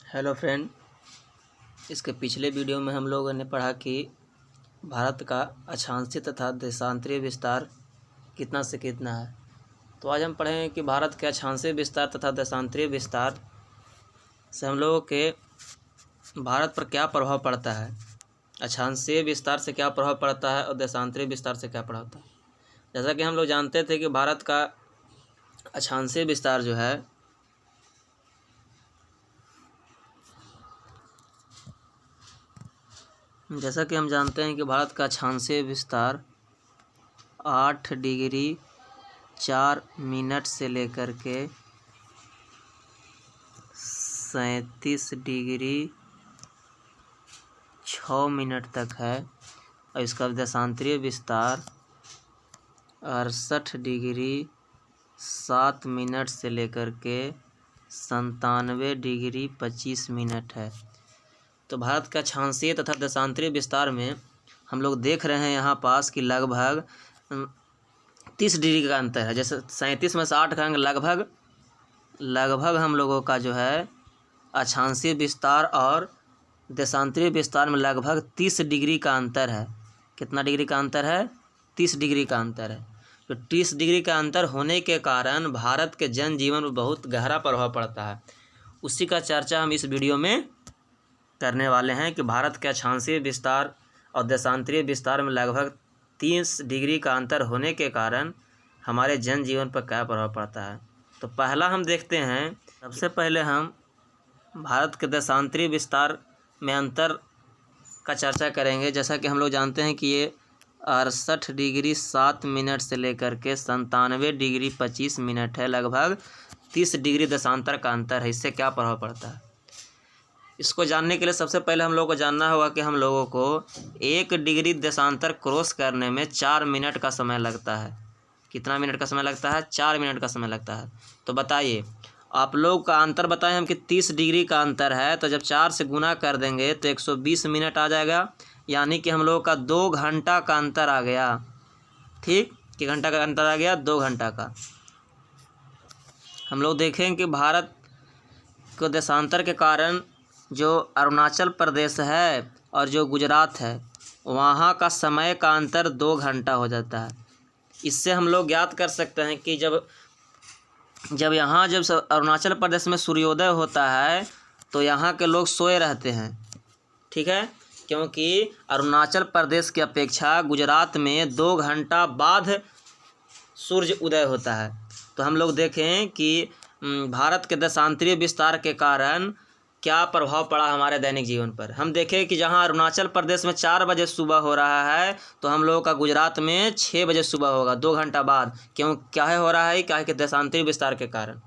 Hello friend, इसके पिछले video में हम लोगों ने पढ़ा कि भारत का अक्षांशीय तथा देशांतरीय विस्तार कितना से कितना है। तो आज हम पढ़ेंगे कि भारत के अक्षांशीय विस्तार तथा देशांतरीय विस्तार से हम लोगों के भारत पर क्या प्रभाव पड़ता है, अक्षांशीय विस्तार से क्या प्रभाव पड़ता है और देशांतरीय विस्तार से क्या प्रभाव पड़ता है। जैसा कि हम लोग जानते थे कि भारत का अक्षांशीय विस्तार जो है जैसा कि हम जानते हैं कि भारत का अक्षांशीय विस्तार 8 डिग्री 4 मिनट से लेकर के 37 डिग्री 6 मिनट तक है और इसका देशांतरीय विस्तार 68 डिग्री 7 मिनट से लेकर के 97 डिग्री 25 मिनट है। तो भारत का अक्षांशीय तथा देशांतरीय विस्तार में हम लोग देख रहे हैं यहाँ पास कि लगभग 30 डिग्री का अंतर है। जैसे 37 में से 8 करेंगे लगभग हम लोगों का जो है अक्षांशीय विस्तार और देशांतरीय विस्तार में लगभग 30 डिग्री का अंतर है। कितना डिग्री का अंतर है? 30 डिग्री का अंतर है। तो 30 डिग्री का अंतर होने के कारण भारत के जनजीवन पर बहुत गहरा प्रभाव पड़ता है। उसी का चर्चा हम इस वीडियो में करने वाले हैं कि भारत के अक्षांशीय विस्तार और देशांतरीय विस्तार में लगभग 30 डिग्री का अंतर होने के कारण हमारे जनजीवन पर क्या प्रभाव पड़ता है। तो पहला हम देखते हैं, सबसे पहले हम भारत के देशांतरीय विस्तार में अंतर का चर्चा करेंगे। जैसा कि हम लोग जानते हैं कि ये 68 डिग्री 7 मिनट से लेकर के 97 डिग्री 25 मिनट है, लगभग 30 डिग्री देशांतर का अंतर है। इससे क्या प्रभाव पड़ता है, इसको जानने के लिए सबसे पहले हम लोगों को जानना होगा कि हम लोगों को 1 डिग्री देशांतर क्रॉस करने में 4 मिनट का समय लगता है। कितना मिनट का समय लगता है? 4 मिनट का समय लगता है। तो बताइए, आप लोग का अंतर बताएं हम कि 30 डिग्री का अंतर है, तो जब 4 से गुना कर देंगे तो 120 मिनट आ जाएगा, यानी कि हम लोगों का 2 घंटा का अंतर आ गया। ठीक, कि घंटा का अंतर आ गया, 2 घंटा का। हम लोग देखें कि भारत को देशांतर के कारण जो अरुणाचल प्रदेश है और जो गुजरात है वहाँ का समय का अंतर 2 घंटा हो जाता है। इससे हम लोग ज्ञात कर सकते हैं कि जब अरुणाचल प्रदेश में सूर्योदय होता है तो यहाँ के लोग सोए रहते हैं। ठीक है, क्योंकि अरुणाचल प्रदेश की अपेक्षा गुजरात में 2 घंटा बाद सूर्य उदय होता है। तो हम लोग देखें कि भारत के देशांतरीय विस्तार के कारण क्या प्रभाव पड़ा हमारे दैनिक जीवन पर। हम देखें कि जहां अरुणाचल प्रदेश में 4 बजे सुबह हो रहा है तो हम लोगों का गुजरात में 6 बजे सुबह होगा, 2 घंटा बाद। क्यों क्या है हो रहा है? क्या है कि देशांतरीय विस्तार के कारण।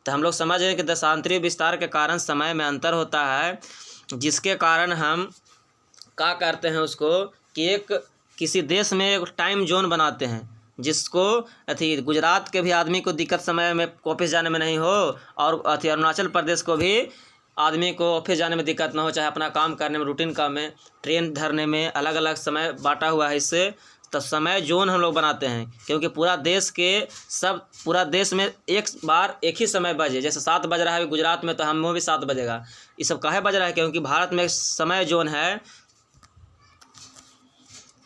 तो हम लोग समझ रहे हैं कि देशांतरीय विस्तार के कारण समय में अंतर होता है, जिसके कारण हम क्या करते हैं उसको कि किसी देश में एक टाइम जोन बनाते हैं, जिसको गुजरात के भी आदमी को दिक्कत समय में ऑफिस जाने में नहीं हो और अरुणाचल प्रदेश को भी आदमी को ऑफिस जाने में दिक्कत ना हो, चाहे अपना काम करने में, रूटीन काम में, ट्रेन धरने में, अलग अलग समय बांटा हुआ है। इससे तो समय जोन हम लोग बनाते हैं, क्योंकि पूरा देश में एक बार एक ही समय बजे। जैसे 7 बज रहा है गुजरात में तो हम भी 7 बजेगा। ये सब काहे बज रहा है? क्योंकि भारत में समय जोन है।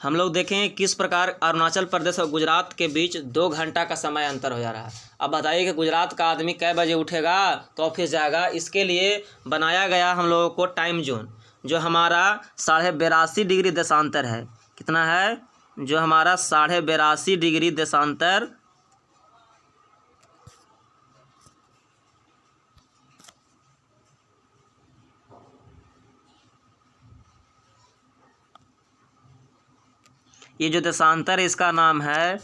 हम लोग देखें किस प्रकार अरुणाचल प्रदेश और गुजरात के बीच 2 घंटा का समय अंतर हो जा रहा है। अब बताइए कि गुजरात का आदमी कै बजे उठेगा तो ऑफिस जाएगा। इसके लिए बनाया गया हम लोगों को टाइम जोन, जो हमारा 82.5 डिग्री देशांतर है। कितना है? जो हमारा 82.5 डिग्री देशांतर ये जो देशांतर है इसका नाम है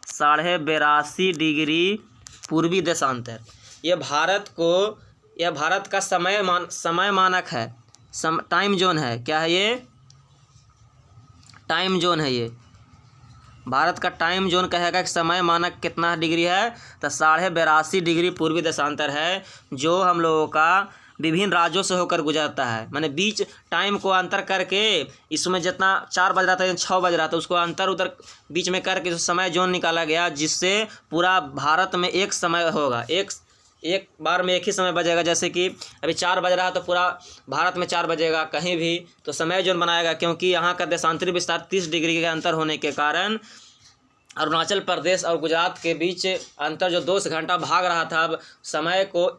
82.5 डिग्री पूर्वी देशांतर। यह भारत का समय मानक है, टाइम जोन है। क्या है ये? टाइम जोन है। ये भारत का टाइम जोन कहेगा कि समय मानक कितना डिग्री है, तो 82.5 डिग्री पूर्वी देशांतर है, जो हम लोगों का विभिन्न राज्यों से होकर गुजरता है। मैंने बीच टाइम को अंतर करके इसमें जितना 4 बज रहा था या 6 बज रहा था उसको अंतर उधर बीच में करके जो समय जोन निकाला गया, जिससे पूरा भारत में एक समय होगा, एक बार में एक ही समय बजेगा। जैसे कि अभी 4 बज रहा है तो पूरा भारत में 4 बजेगा कहीं भी, तो समय जोन बनाएगा। क्योंकि यहाँ का देशांतरी विस्तार 30 डिग्री के अंतर होने के कारण अरुणाचल प्रदेश और गुजरात के बीच अंतर जो 2 घंटा भाग रहा था, अब समय को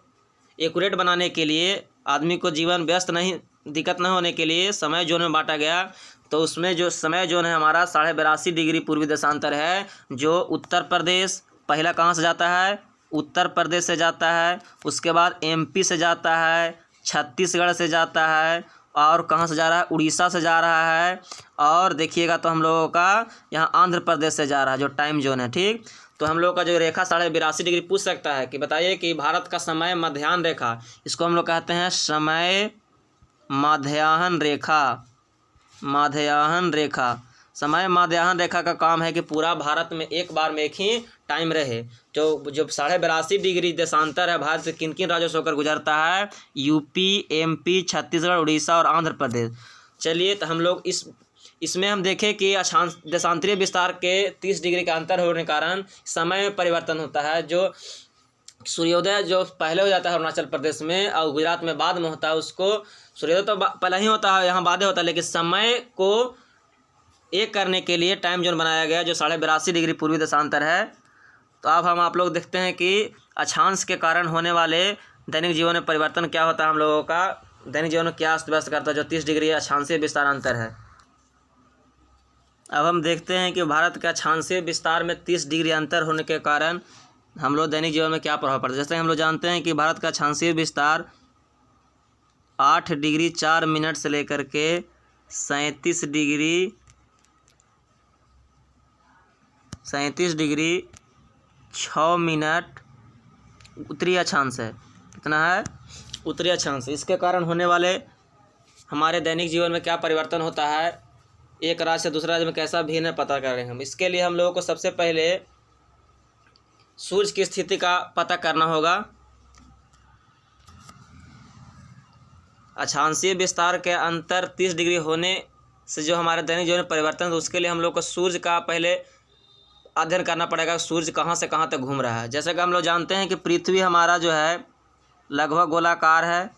एक्यूरेट बनाने के लिए, आदमी को जीवन व्यस्त नहीं, दिक्कत न होने के लिए समय जोन में बांटा गया। तो उसमें जो समय जोन है हमारा 82.5 डिग्री पूर्वी देशांतर है, जो उत्तर प्रदेश पहला कहाँ से जाता है, उत्तर प्रदेश से जाता है, उसके बाद MP से जाता है, छत्तीसगढ़ से जाता है, और कहाँ से जा रहा है, उड़ीसा से जा रहा है, और देखिएगा तो हम लोगों का यहाँ आंध्र प्रदेश से जा रहा है जो टाइम जोन है। ठीक, तो हम लोग का जो रेखा 82.5 डिग्री पूछ सकता है कि बताइए कि भारत का समय मध्याह्न रेखा, इसको हम लोग कहते हैं समय मध्याह्न रेखा। मध्याह्न रेखा, समय मध्याह्न रेखा का काम है कि पूरा भारत में एक बार में एक ही टाइम रहे। जो 82.5 डिग्री देशांतर है भारत से किन किन राज्यों से होकर गुजरता है, UP, MP, छत्तीसगढ़, उड़ीसा और आंध्र प्रदेश। चलिए तो हम लोग इसमें हम देखें कि अक्षांश देशांतरीय विस्तार के 30 डिग्री का अंतर होने के कारण समय में परिवर्तन होता है। जो सूर्योदय जो पहले हो जाता है अरुणाचल प्रदेश में और गुजरात में बाद में होता है, उसको सूर्योदय तो पहले ही होता है, यहाँ बाद में होता है, लेकिन समय को एक करने के लिए टाइम जोन बनाया गया जो 82.5 डिग्री पूर्वी देशांतर है। तो अब हम आप लोग देखते हैं कि अक्षांश के कारण होने वाले दैनिक जीवन में परिवर्तन क्या होता है, हम लोगों का दैनिक जीवन में क्या अस्त व्यस्त करता है जो 30 डिग्री अक्षांशीय विस्तार अंतर है। अब हम देखते हैं कि भारत का अक्षांशीय विस्तार में 30 डिग्री अंतर होने के कारण हम लोग दैनिक जीवन में क्या प्रभाव पड़ता है। जैसे हम लोग जानते हैं कि भारत का अक्षांशीय विस्तार 8 डिग्री 4 मिनट से लेकर के 37 डिग्री 6 मिनट उत्तरी अक्षांश है। कितना है, उत्तरी अक्षांश। इसके कारण होने वाले हमारे दैनिक जीवन में क्या परिवर्तन होता है, एक राज्य से दूसरे राज्य में कैसा भिन्न पता करें हम। इसके लिए हम लोगों को सबसे पहले सूर्य की स्थिति का पता करना होगा। अक्षांशीय विस्तार के अंतर 30 डिग्री होने से जो हमारे दैनिक जीवन में परिवर्तन, तो उसके लिए हम लोग को सूर्य का पहले अध्ययन करना पड़ेगा, सूर्य कहाँ से कहाँ तक घूम रहा है। जैसे कि हम लोग जानते हैं कि पृथ्वी हमारा जो है लगभग गोलाकार है।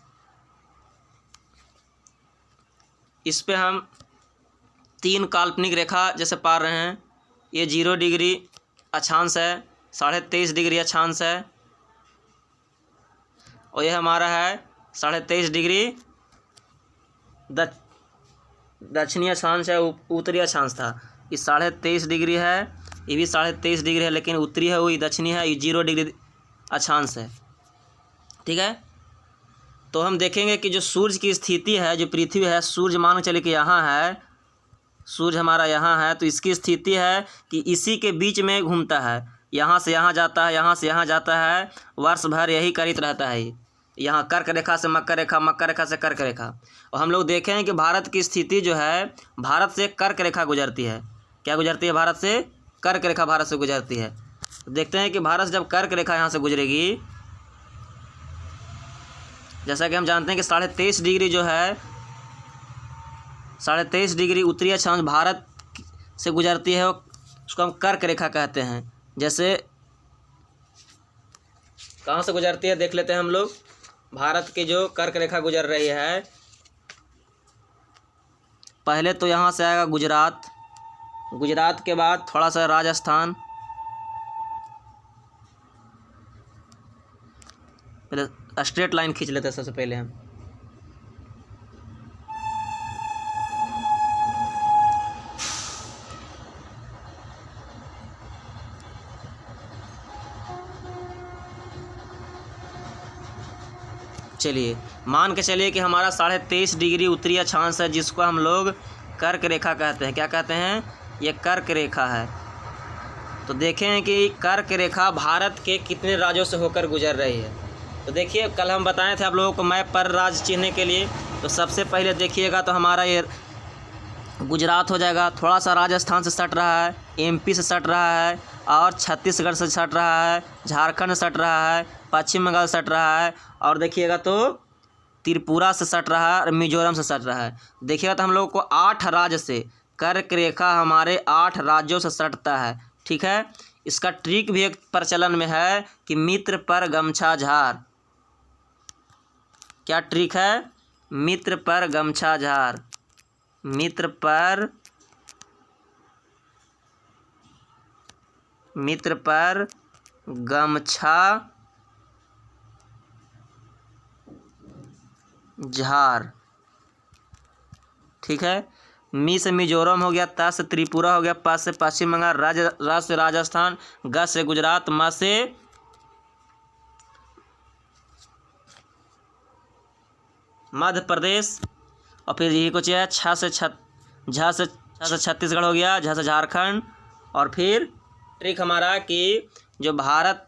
इस पे हम 3 काल्पनिक रेखा जैसे पार रहे हैं। ये 0 डिग्री अक्षांश है, 23.5 डिग्री अक्षांश है, और ये हमारा है 23.5 डिग्री दक्षिणी अक्षांश है, उत्तरी अक्षांश था। ये 23.5 डिग्री है, ये भी 23.5 डिग्री है, लेकिन उत्तरी है वही दक्षिणी है, ये 0 डिग्री अक्षांश है। ठीक है, तो हम देखेंगे कि जो सूर्य की स्थिति है, जो पृथ्वी है, सूर्य मान के चले कि यहाँ है, सूर्य हमारा यहाँ है, तो इसकी स्थिति है कि इसी के बीच में घूमता है, यहाँ से यहाँ जाता है, यहाँ से यहाँ जाता है, वर्ष भर यही करित रहता है। यहाँ कर्क रेखा से मकर रेखा, मकर रेखा से कर्क रेखा। और हम लोग देखें हैं कि भारत की स्थिति जो है, भारत से कर्क रेखा गुजरती है। क्या गुजरती है, भारत से कर्क रेखा भारत से गुजरती है। तो देखते हैं कि भारत से जब कर्क रेखा यहाँ से गुजरेगी, जैसा कि हम जानते हैं कि 23.5 डिग्री जो है, 23.5 डिग्री उत्तरी अक्षांश भारत से गुजरती है, उसको हम कर्क रेखा कहते हैं। जैसे कहाँ से गुजरती है देख लेते हैं हम लोग। भारत की जो कर्क रेखा गुजर रही है, पहले तो यहाँ से आएगा गुजरात, गुजरात के बाद थोड़ा सा राजस्थान, पहले स्ट्रेट लाइन खींच लेते हैं सबसे पहले हम। चलिए मान के चलिए कि हमारा 23.5 डिग्री उत्तरी अक्षांश है, जिसको हम लोग कर्क रेखा कहते हैं। क्या कहते हैं, ये कर्क रेखा है। तो देखें कि कर्क रेखा भारत के कितने राज्यों से होकर गुजर रही है। तो देखिए, कल हम बताए थे आप लोगों को मैप पर राज्य चिन्हने के लिए। तो सबसे पहले देखिएगा तो हमारा ये गुजरात हो जाएगा, थोड़ा सा राजस्थान से सट रहा है, MP से सट रहा है, और छत्तीसगढ़ से सट रहा है, झारखंड से सट रहा है, पश्चिम बंगाल से सट रहा है, और देखिएगा तो त्रिपुरा से सट रहा है और मिजोरम से सट रहा है। देखिएगा तो हम लोग को 8 राज्य से कर्क रेखा हमारे 8 राज्यों से सटता है। ठीक है, इसका ट्रिक भी एक प्रचलन में है कि मित्र पर गमछा झार। क्या ट्रिक है? मित्र पर गमछा झार। मित्र पर गमछा झार। ठीक है। मी से मिजोरम हो गया, ता से त्रिपुरा हो गया, पा से पश्चिम बंगाल, रा से राजस्थान, ग से गुजरात, म से मध्य प्रदेश, और फिर यही कुछ है, झ से छत्तीसगढ़ हो गया, झ से झारखंड। और फिर ट्रिक हमारा कि जो भारत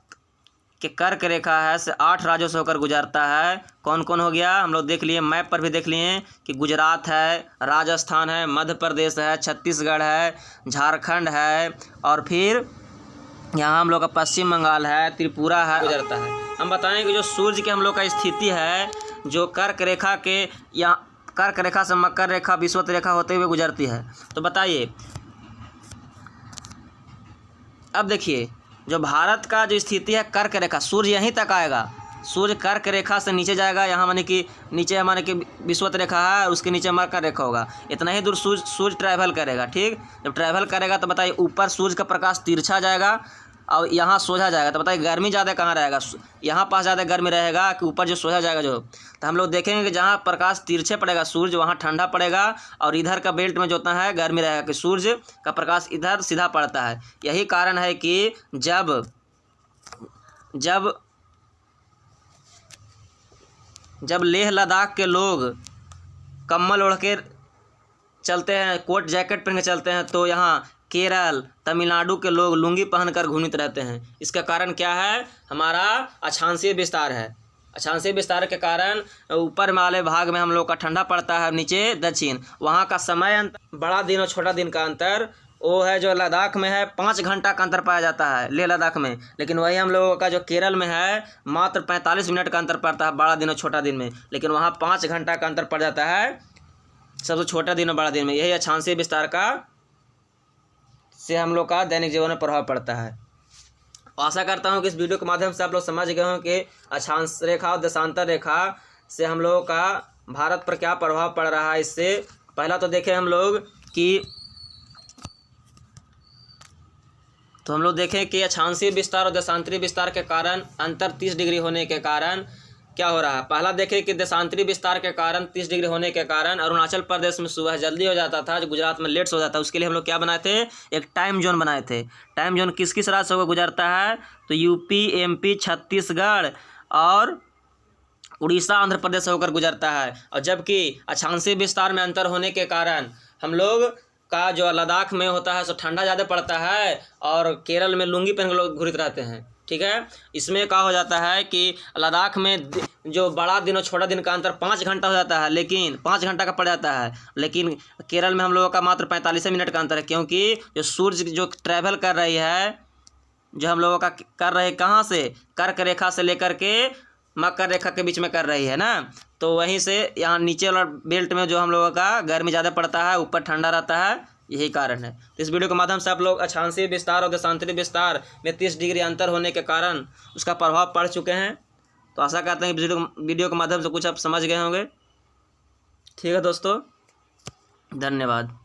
के कर्क रेखा है से 8 राज्यों से होकर गुजरता है। कौन कौन हो गया हम लोग देख लिए, मैप पर भी देख लिए कि गुजरात है, राजस्थान है, मध्य प्रदेश है, छत्तीसगढ़ है, झारखंड है, और फिर यहाँ हम लोग का पश्चिम बंगाल है, त्रिपुरा है, गुजरता है। हम बताएं कि जो सूर्य की हम लोग का स्थिति है, जो कर्क रेखा के या कर्क रेखा से मकर रेखा, विषुवत रेखा होते हुए गुजरती है। तो बताइए, अब देखिए जो भारत का जो स्थिति है कर्क रेखा, सूर्य यहीं तक आएगा। सूर्य कर्क रेखा से नीचे जाएगा, यहाँ माने कि नीचे हमारे की विषुवत रेखा है, उसके नीचे मकर रेखा होगा। इतना ही दूर सूर्य ट्रैवल करेगा। ठीक, जब ट्रैवल करेगा तो बताइए ऊपर सूर्य का प्रकाश तिरछा जाएगा और यहाँ सोझा जाएगा। तो बताइए गर्मी ज़्यादा कहाँ रहेगा, यहाँ पास ज़्यादा गर्मी रहेगा कि ऊपर जो सोझा जाएगा जो। तो हम लोग देखेंगे कि जहाँ प्रकाश तिरछे पड़ेगा सूर्य, वहाँ ठंडा पड़ेगा, और इधर का बेल्ट में जो होता है गर्मी रहेगा कि सूर्य का प्रकाश इधर सीधा पड़ता है। यही कारण है कि जब लेह लद्दाख के लोग कम्बल ओढ़ के चलते हैं, कोट जैकेट पहन के चलते हैं, तो यहाँ केरल, तमिलनाडु के लोग लुंगी पहनकर घूमित रहते हैं। इसका कारण क्या है? हमारा अक्षांशीय विस्तार है। अक्षांशीय विस्तार के कारण ऊपर वाले भाग में हम लोग का ठंडा पड़ता है, नीचे दक्षिण। वहाँ का समय अंतर, बड़ा दिन और छोटा दिन का अंतर, वो है जो लद्दाख में है 5 घंटा का अंतर पाया जाता है लेह लद्दाख में। लेकिन वही हम लोगों का जो केरल में है मात्र 45 मिनट का अंतर पड़ता है बड़ा दिन और छोटा दिन में। लेकिन वहाँ 5 घंटा का अंतर पड़ जाता है सबसे छोटा दिन और बड़ा दिन में। यही अक्षांशीय विस्तार का से हम लोग का दैनिक जीवन में प्रभाव पड़ता है। आशा करता हूँ कि इस वीडियो के माध्यम से आप लोग समझ गए हों कि अक्षांश रेखा और देशांतर रेखा से हम लोगों का भारत पर क्या प्रभाव पड़ रहा है। इससे पहला तो देखें हम लोग कि कि अक्षांशीय विस्तार और देशांतरी विस्तार के कारण अंतर 30 डिग्री होने के कारण क्या हो रहा है। पहला देखें कि देशांतरी विस्तार के कारण 30 डिग्री होने के कारण अरुणाचल प्रदेश में सुबह जल्दी हो जाता था, जो गुजरात में लेट हो जाता है। उसके लिए हम लोग क्या बनाए थे, एक टाइम जोन बनाए थे। टाइम जोन किस किस राज्य से होकर गुजरता है, तो यूपी, एमपी, छत्तीसगढ़ और उड़ीसा, आंध्र प्रदेश से होकर गुजरता है। और जबकि अक्षांशीय विस्तार में अंतर होने के कारण हम लोग का जो लद्दाख में होता है सो ठंडा ज़्यादा पड़ता है, और केरल में लुंगी पहन के लोग घूमते रहते हैं। ठीक है, इसमें क्या हो जाता है कि लद्दाख में जो बड़ा दिन और छोटा दिन का अंतर 5 घंटा हो जाता है, लेकिन 5 घंटा का पड़ जाता है। लेकिन केरल में हम लोगों का मात्र 45 मिनट का अंतर है, क्योंकि जो सूर्य जो ट्रैवल कर रही है, जो हम लोगों का कर रहे कहाँ से, कर्क रेखा से लेकर के मकर रेखा के बीच में कर रही है ना। तो वहीं से यहाँ नीचे वाला बेल्ट में जो हम लोगों का गर्मी ज़्यादा पड़ता है, ऊपर ठंडा रहता है, यही कारण है। तो इस वीडियो के माध्यम से आप लोग अक्षांशीय विस्तार और देशांतरी विस्तार में 30 डिग्री अंतर होने के कारण उसका प्रभाव पड़ चुके हैं। तो आशा करते हैं कि वीडियो के माध्यम से कुछ आप समझ गए होंगे। ठीक है दोस्तों, धन्यवाद।